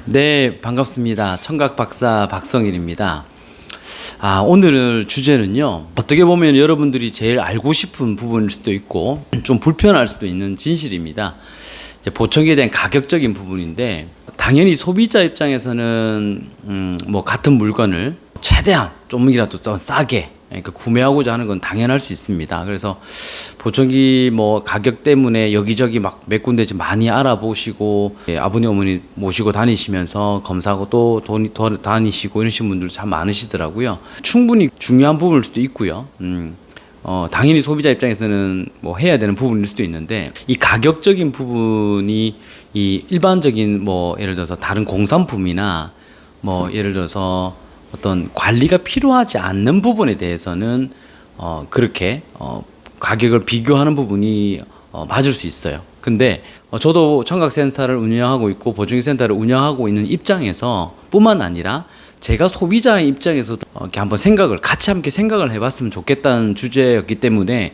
네, 반갑습니다. 청각 박사 박성일입니다. 오늘 주제는요, 어떻게 보면 여러분들이 제일 알고 싶은 부분일 수도 있고, 좀 불편할 수도 있는 진실입니다. 이제 보청기에 대한 가격적인 부분인데, 당연히 소비자 입장에서는, 같은 물건을 최대한 좀이라도 좀 싸게, 그러니까 구매하고자 하는 건 당연할 수 있습니다. 그래서 보청기 가격 때문에 여기저기 막 몇 군데 좀 많이 알아보시고, 아버님 어머니 모시고 다니시면서 검사하고 또 돈이 더 다니시고 이러신 분들 참 많으시더라고요. 충분히 중요한 부분일 수도 있고요. 당연히 소비자 입장에서는 해야 되는 부분일 수도 있는데, 이 가격적인 부분이 이 일반적인 예를 들어서 다른 공산품이나 예를 들어서 어떤 관리가 필요하지 않는 부분에 대해서는 그렇게 가격을 비교하는 부분이 맞을 수 있어요. 근데 저도 청각센터를 운영하고 있고 보청기센터를 운영하고 있는 입장에서 뿐만 아니라 제가 소비자의 입장에서도 이렇게 한번 같이 함께 생각을 해봤으면 좋겠다는 주제였기 때문에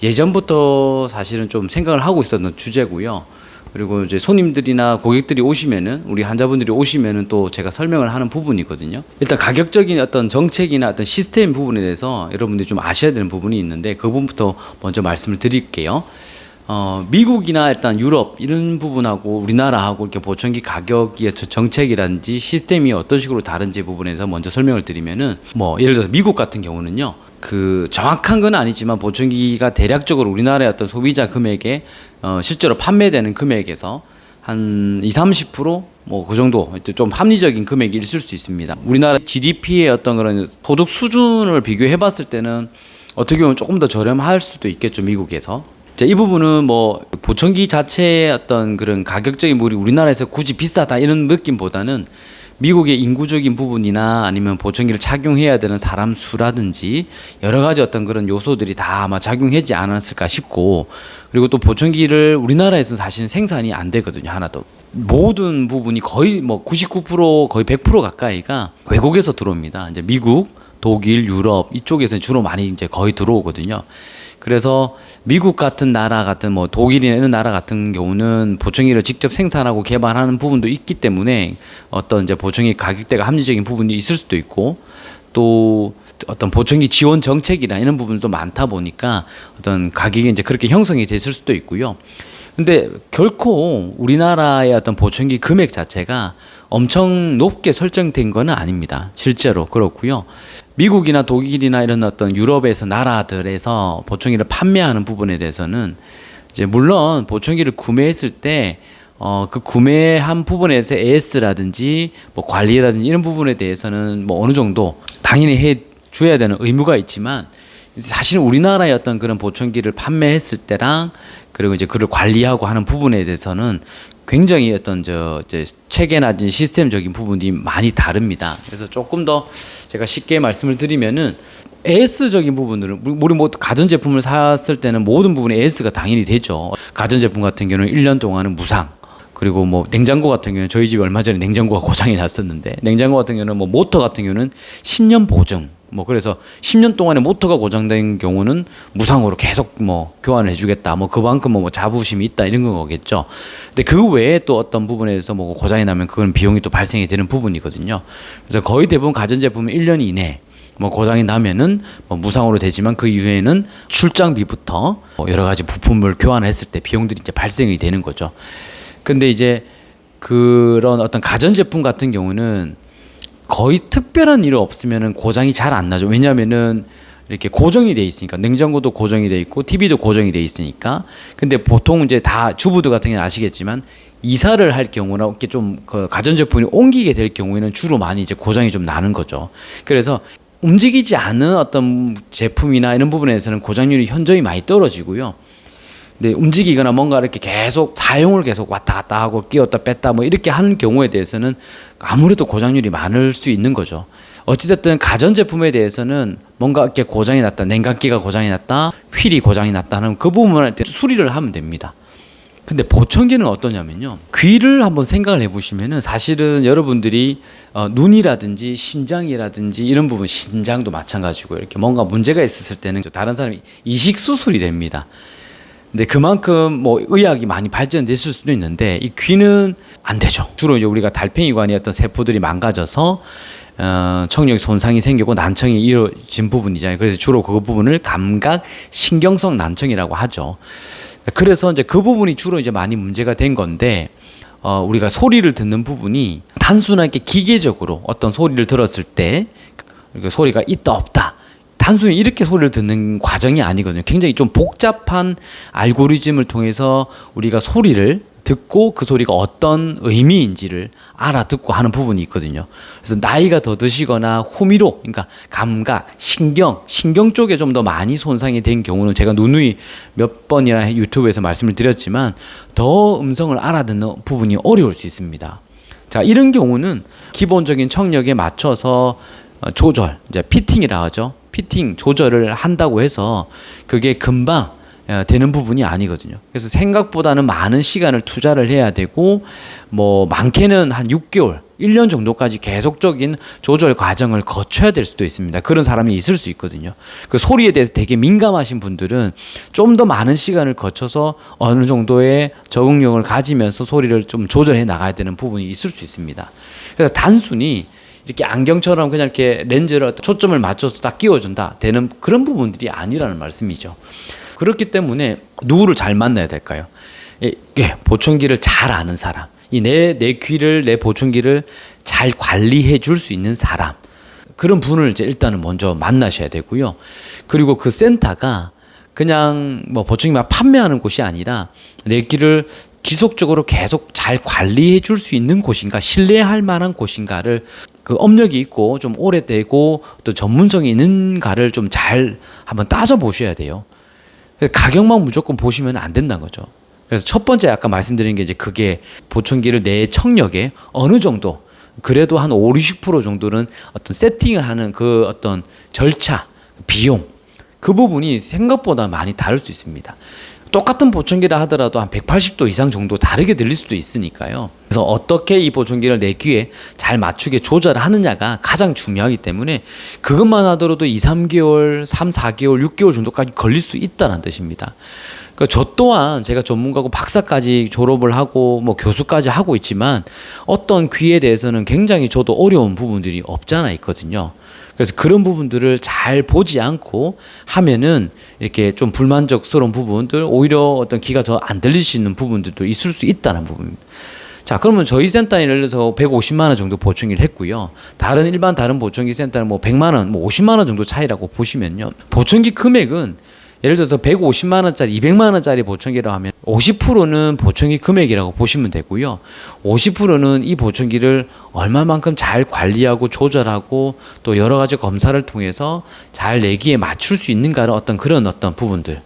예전부터 사실은 좀 생각을 하고 있었던 주제고요. 그리고 이제 손님들이나 고객들이 오시면은, 우리 환자분들이 오시면은 또 제가 설명을 하는 부분이거든요. 일단 가격적인 어떤 정책이나 어떤 시스템 부분에 대해서 여러분들이 좀 아셔야 되는 부분이 있는데, 그 부분부터 먼저 말씀을 드릴게요. 미국이나 일단 유럽 이런 부분하고 우리나라하고 이렇게 보청기 가격의 정책이라든지 시스템이 어떤 식으로 다른지 부분에서 먼저 설명을 드리면은, 예를 들어서 미국 같은 경우는요, 그 정확한 건 아니지만 보청기가 대략적으로 우리나라의 어떤 소비자 금액에 실제로 판매되는 금액에서 한 20-30% 그 정도 좀 합리적인 금액이 있을 수 있습니다. 우리나라 GDP의 어떤 그런 소득 수준을 비교해 봤을 때는 어떻게 보면 조금 더 저렴할 수도 있겠죠, 미국에서. 자, 이 부분은 보청기 자체의 어떤 그런 가격적인 물이 우리나라에서 굳이 비싸다 이런 느낌보다는 미국의 인구적인 부분이나 아니면 보청기를 착용해야 되는 사람 수라든지 여러 가지 어떤 그런 요소들이 다 아마 작용하지 않았을까 싶고, 그리고 또 보청기를 우리나라에서는 사실은 생산이 안 되거든요, 하나도. 모든 부분이 거의 99% 거의 100% 가까이가 외국에서 들어옵니다. 이제 미국, 독일, 유럽 이쪽에서 주로 많이 이제 거의 들어오거든요. 그래서 미국 같은 나라 같은 독일이나 이런 나라 같은 경우는 보청기를 직접 생산하고 개발하는 부분도 있기 때문에 어떤 이제 보청기 가격대가 합리적인 부분이 있을 수도 있고, 또 어떤 보청기 지원 정책이나 이런 부분도 많다 보니까 어떤 가격이 이제 그렇게 형성이 됐을 수도 있고요. 근데 결코 우리나라의 어떤 보청기 금액 자체가 엄청 높게 설정된 건 아닙니다. 실제로 그렇고요. 미국이나 독일이나 이런 어떤 유럽에서 나라들에서 보청기를 판매하는 부분에 대해서는 이제 물론 보청기를 구매했을 때 그 구매한 부분에서 AS라든지 관리라든지 이런 부분에 대해서는 어느 정도 당연히 해 줘야 되는 의무가 있지만, 사실 우리나라의 어떤 그런 보청기를 판매했을 때랑 그리고 이제 그를 관리하고 하는 부분에 대해서는 굉장히 어떤 이제 체계나 시스템적인 부분이 많이 다릅니다. 그래서 조금 더 제가 쉽게 말씀을 드리면은, AS적인 부분들은 우리 가전제품을 샀을 때는 모든 부분에 AS가 당연히 되죠. 가전제품 같은 경우는 1년 동안은 무상. 그리고 냉장고 같은 경우는 저희 집이 얼마 전에 냉장고가 고장이 났었는데, 냉장고 같은 경우는 모터 같은 경우는 10년 보증. 그래서 10년 동안에 모터가 고장된 경우는 무상으로 계속 교환을 해주겠다. 그만큼 자부심이 있다 이런 거겠죠. 근데 그 외에 또 어떤 부분에서 고장이 나면 그건 비용이 또 발생이 되는 부분이거든요. 그래서 거의 대부분 가전제품은 1년 이내 고장이 나면은 무상으로 되지만, 그 이후에는 출장비부터 여러 가지 부품을 교환했을 때 비용들이 이제 발생이 되는 거죠. 근데 이제 그런 어떤 가전제품 같은 경우는 거의 특별한 일 없으면은 고장이 잘 안 나죠. 왜냐면은 이렇게 고정이 돼 있으니까. 냉장고도 고정이 돼 있고 TV도 고정이 돼 있으니까. 근데 보통 이제 다 주부들 같은 경우는 아시겠지만, 이사를 할 경우나 이렇게 좀 그 가전제품이 옮기게 될 경우에는 주로 많이 이제 고장이 좀 나는 거죠. 그래서 움직이지 않은 어떤 제품이나 이런 부분에서는 고장률이 현저히 많이 떨어지고요. 근데 움직이거나 뭔가 이렇게 계속 사용을 계속 왔다 갔다 하고 끼웠다 뺐다 이렇게 하는 경우에 대해서는 아무래도 고장률이 많을 수 있는 거죠. 어찌됐든 가전제품에 대해서는 뭔가 이렇게 고장이 났다, 냉각기가 고장이 났다, 휠이 고장이 났다 하는 그 부분을 수리를 하면 됩니다. 근데 보청기는 어떠냐면요, 귀를 한번 생각을 해보시면은 사실은 여러분들이 눈이라든지 심장이라든지 이런 부분, 신장도 마찬가지고 이렇게 뭔가 문제가 있었을 때는 다른 사람이 이식 수술이 됩니다. 근데 그만큼 뭐 의학이 많이 발전됐을 수도 있는데 이 귀는 안 되죠. 주로 이제 우리가 달팽이관의 어떤 세포들이 망가져서 청력 손상이 생기고 난청이 이어진 부분이잖아요. 그래서 주로 그 부분을 감각 신경성 난청이라고 하죠. 그래서 이제 그 부분이 주로 이제 많이 문제가 된 건데 우리가 소리를 듣는 부분이 단순하게 기계적으로 어떤 소리를 들었을 때 소리가 있다 없다 단순히 이렇게 소리를 듣는 과정이 아니거든요. 굉장히 좀 복잡한 알고리즘을 통해서 우리가 소리를 듣고 그 소리가 어떤 의미인지를 알아듣고 하는 부분이 있거든요. 그래서 나이가 더 드시거나 후미로, 그러니까 감각, 신경 쪽에 좀 더 많이 손상이 된 경우는 제가 누누이 몇 번이나 유튜브에서 말씀을 드렸지만 더 음성을 알아듣는 부분이 어려울 수 있습니다. 자, 이런 경우는 기본적인 청력에 맞춰서 조절, 이제 피팅이라 하죠. 피팅 조절을 한다고 해서 그게 금방 되는 부분이 아니거든요. 그래서 생각보다는 많은 시간을 투자를 해야 되고 뭐 많게는 한 6개월, 1년 정도까지 계속적인 조절 과정을 거쳐야 될 수도 있습니다. 그런 사람이 있을 수 있거든요. 그 소리에 대해서 되게 민감하신 분들은 좀 더 많은 시간을 거쳐서 어느 정도의 적응력을 가지면서 소리를 좀 조절해 나가야 되는 부분이 있을 수 있습니다. 그래서 단순히 이렇게 안경처럼 그냥 이렇게 렌즈를 초점을 맞춰서 딱 끼워준다 되는 그런 부분들이 아니라는 말씀이죠. 그렇기 때문에 누구를 잘 만나야 될까요? 보청기를 잘 아는 사람, 내 귀를, 내 보청기를 잘 관리해 줄 수 있는 사람, 그런 분을 이제 일단은 먼저 만나셔야 되고요. 그리고 그 센터가 그냥 뭐 보청기만 판매하는 곳이 아니라 내 귀를 지속적으로 계속 잘 관리해 줄 수 있는 곳인가, 신뢰할 만한 곳인가를 그 업력이 있고 좀 오래되고 또 전문성이 있는가를 좀 잘 한번 따져 보셔야 돼요. 가격만 무조건 보시면 안 된다는 거죠. 그래서 첫 번째 아까 말씀드린 게 이제 그게 보청기를 내 청력에 어느 정도 그래도 한 5, 60% 정도는 어떤 세팅을 하는 그 어떤 절차, 비용 그 부분이 생각보다 많이 다를 수 있습니다. 똑같은 보청기라 하더라도 한 180도 이상 정도 다르게 들릴 수도 있으니까요. 그래서 어떻게 이 보청기를 내 귀에 잘 맞추게 조절하느냐가 가장 중요하기 때문에 그것만 하더라도 2, 3개월, 3, 4개월, 6개월 정도까지 걸릴 수 있다는 뜻입니다. 그러니까 저 또한 제가 전문가고 박사까지 졸업을 하고 뭐 교수까지 하고 있지만 어떤 귀에 대해서는 굉장히 저도 어려운 부분들이 없잖아 있거든요. 그래서 그런 부분들을 잘 보지 않고 하면은 이렇게 좀 불만족스러운 부분들, 오히려 어떤 귀가 더 안 들리시는 부분들도 있을 수 있다는 부분입니다. 자, 그러면 저희 센터에 예를 들어서 150만 원 정도 보청기를 했고요. 다른 보청기 센터는 뭐 100만 원, 뭐 50만 원 정도 차이라고 보시면요. 보청기 금액은 예를 들어서 150만 원짜리, 200만 원짜리 보청기라고 하면 50%는 보청기 금액이라고 보시면 되고요. 50%는 이 보청기를 얼마만큼 잘 관리하고 조절하고 또 여러 가지 검사를 통해서 잘 내 귀에 맞출 수 있는가를 어떤 그런 어떤 부분들,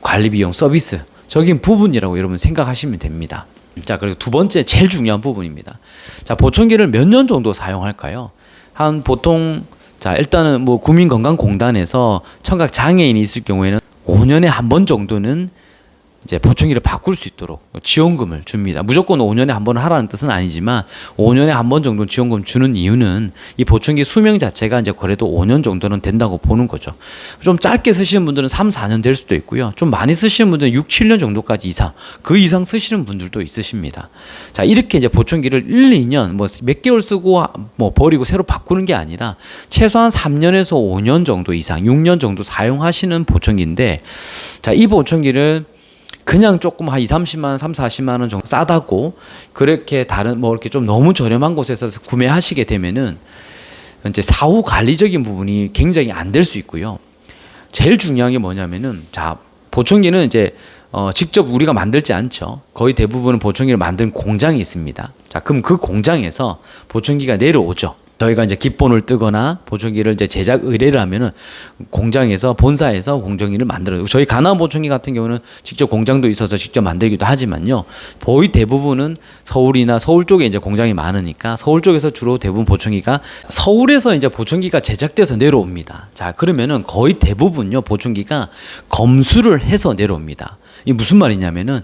관리 비용, 서비스적인 부분이라고 여러분 생각하시면 됩니다. 자, 그리고 두 번째 제일 중요한 부분입니다. 자, 보청기를 몇 년 정도 사용할까요? 한 보통 자, 일단은 뭐 국민건강공단에서 청각 장애인이 있을 경우에는 5년에 한 번 정도는 이제 보청기를 바꿀 수 있도록 지원금을 줍니다. 무조건 5년에 한 번 하라는 뜻은 아니지만 5년에 한 번 정도 지원금 주는 이유는 이 보청기 수명 자체가 이제 그래도 5년 정도는 된다고 보는 거죠. 좀 짧게 쓰시는 분들은 3, 4년 될 수도 있고요. 좀 많이 쓰시는 분들은 6, 7년 정도까지 그 이상 쓰시는 분들도 있으십니다. 자, 이렇게 이제 보청기를 1, 2년 뭐 몇 개월 쓰고 뭐 버리고 새로 바꾸는 게 아니라 최소한 3년에서 5년 정도 이상, 6년 정도 사용하시는 보청기인데, 자, 이 보청기를 그냥 조금 한 2, 30만 원, 3, 40만 원 정도 싸다고 그렇게 다른 뭐 이렇게 좀 너무 저렴한 곳에서 구매하시게 되면은 이제 사후 관리적인 부분이 굉장히 안 될 수 있고요. 제일 중요한 게 뭐냐면은 자, 보청기는 이제 직접 우리가 만들지 않죠. 거의 대부분은 보청기를 만든 공장이 있습니다. 자, 그럼 그 공장에서 보청기가 내려오죠. 저희가 이제 기본을 뜨거나 보청기를 이제 제작 의뢰를 하면은 공장에서 본사에서 보청기를 만들어요. 저희 가나안 보청기 같은 경우는 직접 공장도 있어서 직접 만들기도 하지만요. 거의 대부분은 서울이나 서울 쪽에 이제 공장이 많으니까 서울 쪽에서 주로 대부분 보청기가 서울에서 이제 보청기가 제작돼서 내려옵니다. 자, 그러면은 거의 대부분요 보청기가 검수를 해서 내려옵니다. 이 무슨 말이냐면은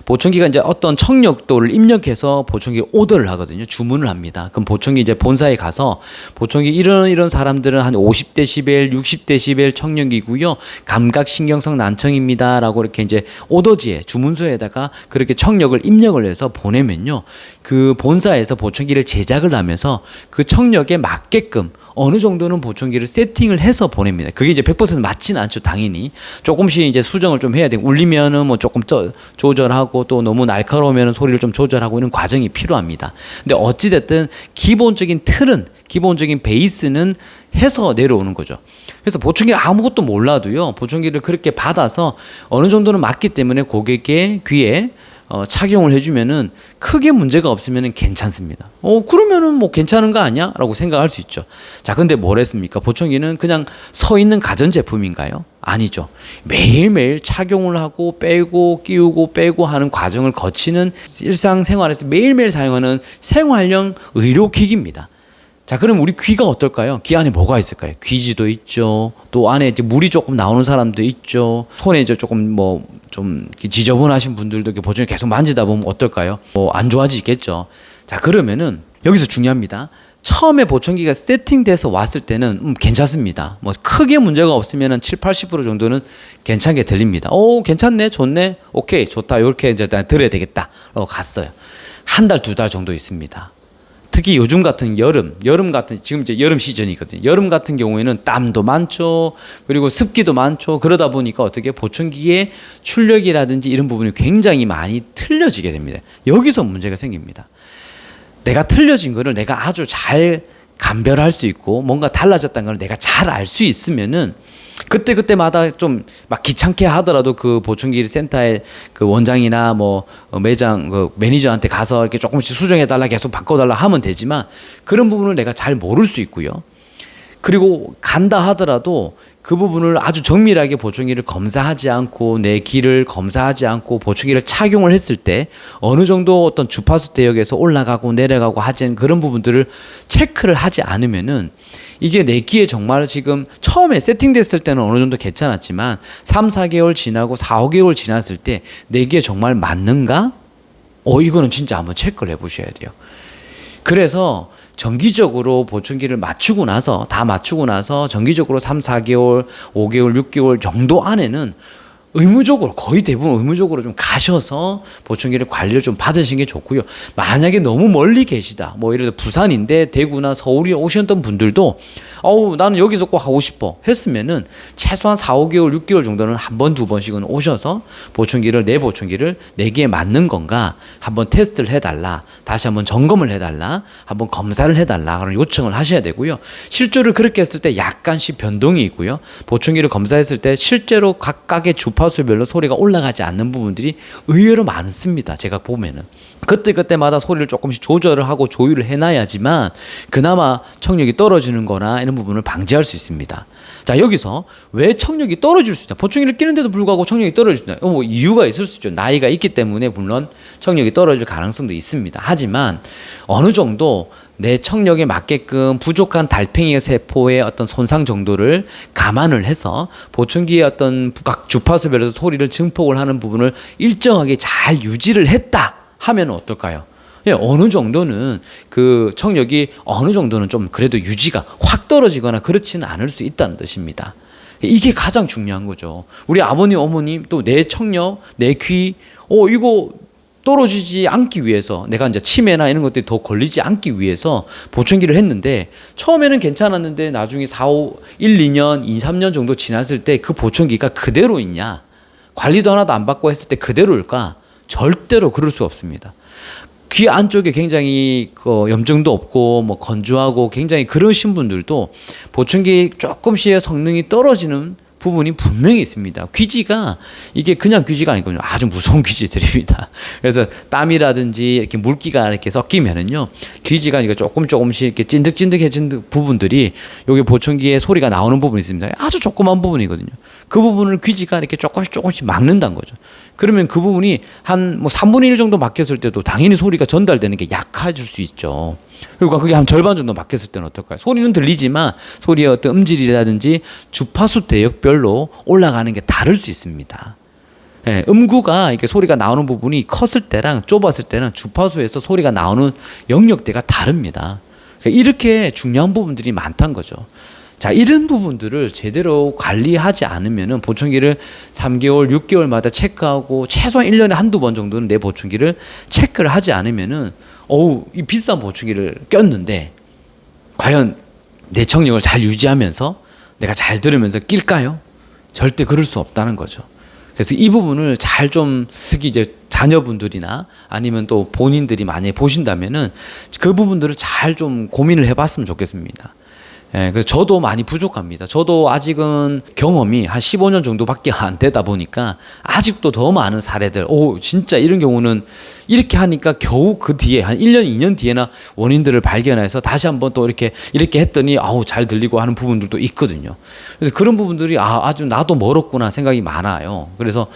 보청기가 이제 어떤 청력도를 입력해서 보청기 오더를 하거든요. 주문을 합니다. 그럼 보청기 이제 본사에 가서 가서 보청기 이런 사람들은 한 50데시벨, 60데시벨 청력이고요. 감각신경성 난청입니다라고 이렇게 이제 오더지에 주문서에다가 그렇게 청력을 입력을 해서 보내면요. 그 본사에서 보청기를 제작을 하면서 그 청력에 맞게끔 어느 정도는 보청기를 세팅을 해서 보냅니다. 그게 이제 100% 맞지는 않죠, 당연히. 조금씩 이제 수정을 좀 해야 되고, 울리면은 뭐 조금 조절하고, 또 너무 날카로우면 소리를 좀 조절하고 이런 과정이 필요합니다. 근데 어찌됐든 기본적인 틀은, 기본적인 베이스는 해서 내려오는 거죠. 그래서 보청기를 아무것도 몰라도요, 보청기를 그렇게 받아서 어느 정도는 맞기 때문에 고객의 귀에 착용을 해주면은 크게 문제가 없으면은 괜찮습니다. 그러면은 뭐 괜찮은 거 아니야? 라고 생각할 수 있죠. 자, 근데 뭘 했습니까? 보청기는 그냥 서 있는 가전제품인가요? 아니죠. 매일매일 착용을 하고 빼고 끼우고 빼고 하는 과정을 거치는 일상생활에서 매일매일 사용하는 생활형 의료기기입니다. 자, 그럼 우리 귀가 어떨까요? 귀 안에 뭐가 있을까요? 귀지도 있죠. 또 안에 이제 물이 조금 나오는 사람도 있죠. 손에 이제 조금 뭐 좀 지저분하신 분들도 이렇게 보청기 계속 만지다 보면 어떨까요? 뭐 안 좋아지겠죠. 자, 그러면은 여기서 중요합니다. 처음에 보청기가 세팅돼서 왔을 때는 괜찮습니다. 뭐 크게 문제가 없으면은 70-80% 정도는 괜찮게 들립니다. 괜찮네, 좋네, 오케이, 좋다, 이렇게 이제 들어야 되겠다. 라고 갔어요. 한 달, 2달 정도 있습니다. 특히 요즘 같은 여름 같은, 지금 이제 여름 시즌이거든요. 여름 같은 경우에는 땀도 많죠. 그리고 습기도 많죠. 그러다 보니까 어떻게 보청기의 출력이라든지 이런 부분이 굉장히 많이 틀려지게 됩니다. 여기서 문제가 생깁니다. 내가 틀려진 거를 내가 아주 잘 감별할 수 있고 뭔가 달라졌다는 걸 내가 잘 알 수 있으면은 그때마다 좀 막 귀찮게 하더라도 그 보청기 센터의 그 원장이나 뭐 매장 그 매니저한테 가서 이렇게 조금씩 수정해달라 계속 바꿔달라 하면 되지만 그런 부분을 내가 잘 모를 수 있고요. 그리고 간다 하더라도 그 부분을 아주 정밀하게 보청기를 검사하지 않고 내 귀를 검사하지 않고 보청기를 착용을 했을 때 어느 정도 어떤 주파수 대역에서 올라가고 내려가고 하진 그런 부분들을 체크를 하지 않으면은 이게 내 귀에 정말 지금 처음에 세팅됐을 때는 어느 정도 괜찮았지만 3-4개월 지나고 4-5개월 지났을 때 내 귀에 정말 맞는가? 이거는 진짜 한번 체크를 해보셔야 돼요. 그래서 정기적으로 보청기를 다 맞추고 나서 정기적으로 3-4개월, 5개월, 6개월 정도 안에는 의무적으로, 거의 대부분 의무적으로 좀 가셔서 보청기를 관리를 좀 받으시는 게 좋고요. 만약에 너무 멀리 계시다, 뭐 예를 들어 부산인데 대구나 서울에 오셨던 분들도 나는 여기서 꼭 하고 싶어 했으면은 최소한 4-5개월, 6개월 정도는 한 번, 2번씩은 오셔서 내 보청기를 내기에 맞는 건가 한번 테스트를 해달라, 다시 한번 점검을 해달라, 한번 검사를 해달라 그런 요청을 하셔야 되고요. 실제로 그렇게 했을 때 약간씩 변동이 있고요. 보청기를 검사했을 때 실제로 각각의 주파수별로 소리가 올라가지 않는 부분들이 의외로 많습니다. 제가 보면은 그때마다 소리를 조금씩 조절을 하고 조율을 해놔야지만 그나마 청력이 떨어지는 거나 이런 부분을 방지할 수 있습니다. 자, 여기서 왜 청력이 떨어질 수 있다? 보청기를 끼는데도 불구하고 청력이 떨어진다. 뭐 이유가 있을 수 있죠. 나이가 있기 때문에 물론 청력이 떨어질 가능성도 있습니다. 하지만 어느 정도 내 청력에 맞게끔 부족한 달팽이 세포의 어떤 손상 정도를 감안을 해서 보청기의 어떤 각 주파수별로 소리를 증폭을 하는 부분을 일정하게 잘 유지를 했다 하면 어떨까요? 어느 정도는 그 청력이 어느 정도는 좀 그래도 유지가 확 떨어지거나 그렇지는 않을 수 있다는 뜻입니다. 이게 가장 중요한 거죠. 우리 아버님, 어머님 또 내 청력, 내 귀, 이거 떨어지지 않기 위해서 내가 이제 치매나 이런 것들이 더 걸리지 않기 위해서 보청기를 했는데 처음에는 괜찮았는데 나중에 1, 2년, 2, 3년 정도 지났을 때 그 보청기가 그대로 있냐? 관리도 하나도 안 받고 했을 때 그대로일까? 절대로 그럴 수 없습니다. 귀 안쪽에 굉장히 염증도 없고 뭐 건조하고 굉장히 그러신 분들도 보청기 조금씩의 성능이 떨어지는 부분이 분명히 있습니다. 귀지가 이게 그냥 귀지가 아니거든요. 아주 무서운 귀지들입니다. 그래서 땀이라든지 이렇게 물기가 이렇게 섞이면은요, 귀지가 이거 조금씩 이렇게 찐득찐득해진 부분들이 여기 보청기에 소리가 나오는 부분이 있습니다. 아주 조그만 부분이거든요. 그 부분을 귀지가 이렇게 조금씩 막는다는 거죠. 그러면 그 부분이 한 뭐 3분의 1 정도 막혔을 때도 당연히 소리가 전달되는 게 약해질 수 있죠. 그리고 그게 한 절반 정도 막혔을 때는 어떨까요? 소리는 들리지만 소리의 어떤 음질이라든지 주파수 대역별로 올라가는 게 다를 수 있습니다. 음구가 이렇게 소리가 나오는 부분이 컸을 때랑 좁았을 때는 주파수에서 소리가 나오는 영역대가 다릅니다. 그러니까 이렇게 중요한 부분들이 많다는 거죠. 자, 이런 부분들을 제대로 관리하지 않으면은 보청기를 3개월, 6개월마다 체크하고 최소한 1년에 한두 번 정도는 내 보청기를 체크를 하지 않으면은 이 비싼 보청기를 꼈는데 과연 내 청력을 잘 유지하면서 내가 잘 들으면서 낄까요? 절대 그럴 수 없다는 거죠. 그래서 이 부분을 잘 좀 특히 이제 자녀분들이나 아니면 또 본인들이 만약에 보신다면은 그 부분들을 잘 좀 고민을 해봤으면 좋겠습니다. 예, 그래서 저도 많이 부족합니다. 저도 아직은 경험이 한 15년 정도밖에 안 되다 보니까 아직도 더 많은 사례들, 진짜 이런 경우는 이렇게 하니까 겨우 그 뒤에 한 1년, 2년 뒤에나 원인들을 발견해서 다시 한번 또 이렇게 했더니 잘 들리고 하는 부분들도 있거든요. 그래서 그런 부분들이 아주 나도 멀었구나 생각이 많아요. 그래서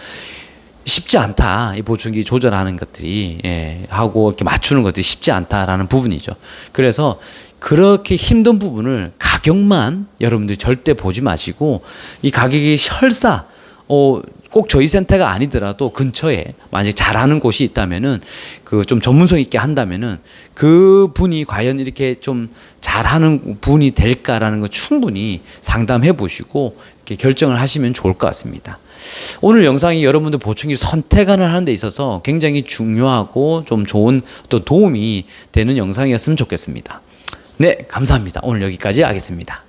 쉽지 않다. 이 보청기 조절하는 것들이, 하고 이렇게 맞추는 것들이 쉽지 않다라는 부분이죠. 그래서 그렇게 힘든 부분을 가격만 여러분들이 절대 보지 마시고 이 가격이 설사, 꼭 저희 센터가 아니더라도 근처에 만약 잘하는 곳이 있다면은 그 좀 전문성 있게 한다면은 그 분이 과연 이렇게 좀 잘하는 분이 될까라는 거 충분히 상담해 보시고 이렇게 결정을 하시면 좋을 것 같습니다. 오늘 영상이 여러분들 보청기를 선택하는 하는 데 있어서 굉장히 중요하고 좀 좋은 또 도움이 되는 영상이었으면 좋겠습니다. 네, 감사합니다. 오늘 여기까지 하겠습니다.